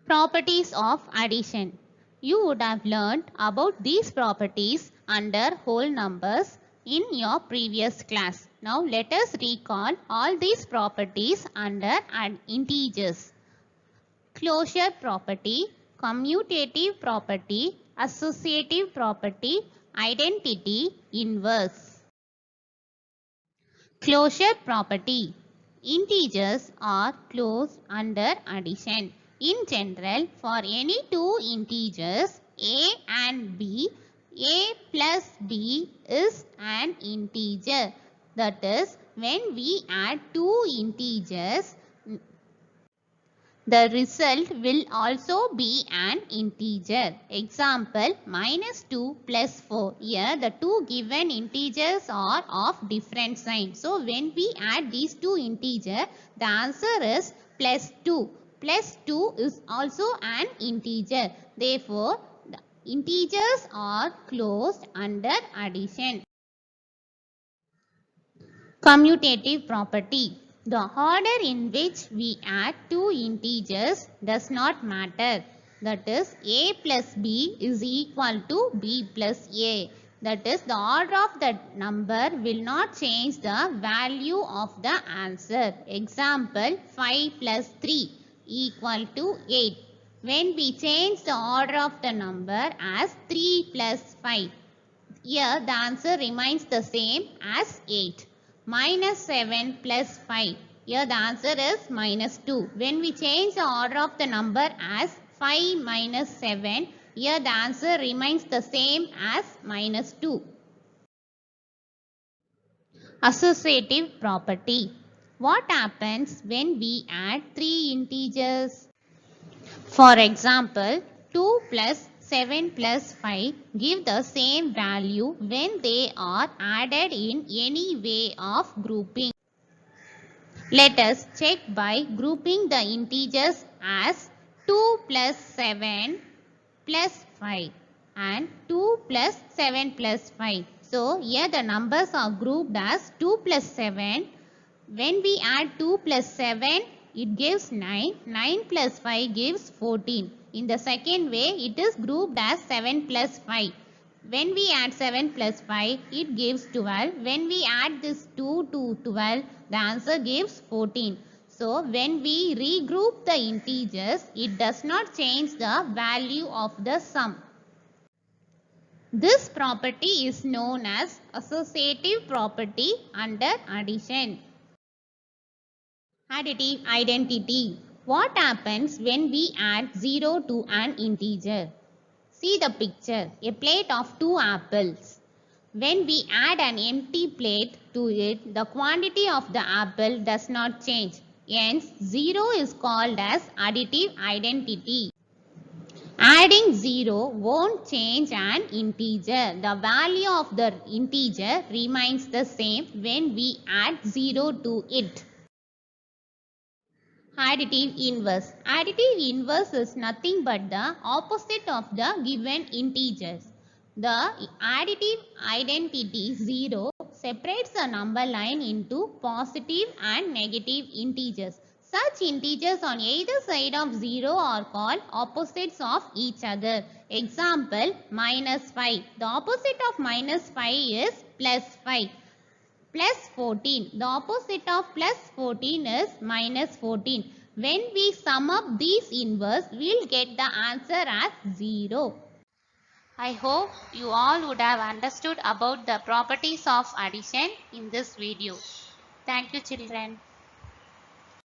Properties of addition. You would have learned about these properties under whole numbers in your previous class. Now let us recall all these properties under integers. Closure property, commutative property, associative property, identity, inverse. Closure property. Integers are closed under addition. In general, for any two integers a and b, a plus b is an integer. That is, when we add two integers, the result will also be an integer. Example, minus 2 plus 4. Here the two given integers are of different sign. So when we add these two integers, the answer is plus 2. Plus 2 is also an integer. Therefore, the integers are closed under addition. Commutative property. The order in which we add two integers does not matter. That is, a plus b is equal to b plus a. That is, the order of the number will not change the value of the answer. Example, 5 plus 3 equal to 8. When we change the order of the number as 3 plus 5, here the answer remains the same as 8. Minus 7 plus 5. Here the answer is minus 2. When we change the order of the number as 5 minus 7, here the answer remains the same as minus 2. Associative property. What happens when we add three integers? For example, 2 plus 7 plus 5 give the same value when they are added in any way of grouping. Let us check by grouping the integers as 2 plus 7 plus 5 and 2 plus 7 plus 5. So, here the numbers are grouped as 2 plus 7. When we add 2 plus 7, it gives 9. 9 plus 5 gives 14. In the second way, it is grouped as 7 plus 5. When we add 7 plus 5, it gives 12. When we add this 2 to 12, the answer gives 14. So, when we regroup the integers, it does not change the value of the sum. This property is known as associative property under addition. Additive identity. What happens when we add 0 to an integer? See the picture, a plate of 2 apples. When we add an empty plate to it, the quantity of the apple does not change. Hence, 0 is called as additive identity. Adding 0 won't change an integer. The value of the integer remains the same when we add 0 to it. Additive inverse. Additive inverse is nothing but the opposite of the given integers. The additive identity 0 separates the number line into positive and negative integers. Such integers on either side of 0 are called opposites of each other. Example, minus 5. The opposite of minus 5 is plus 5. Plus 14. The opposite of plus 14 is minus 14. When we sum up these inverse, we will get the answer as 0. I hope you all would have understood about the properties of addition in this video. Thank you, children.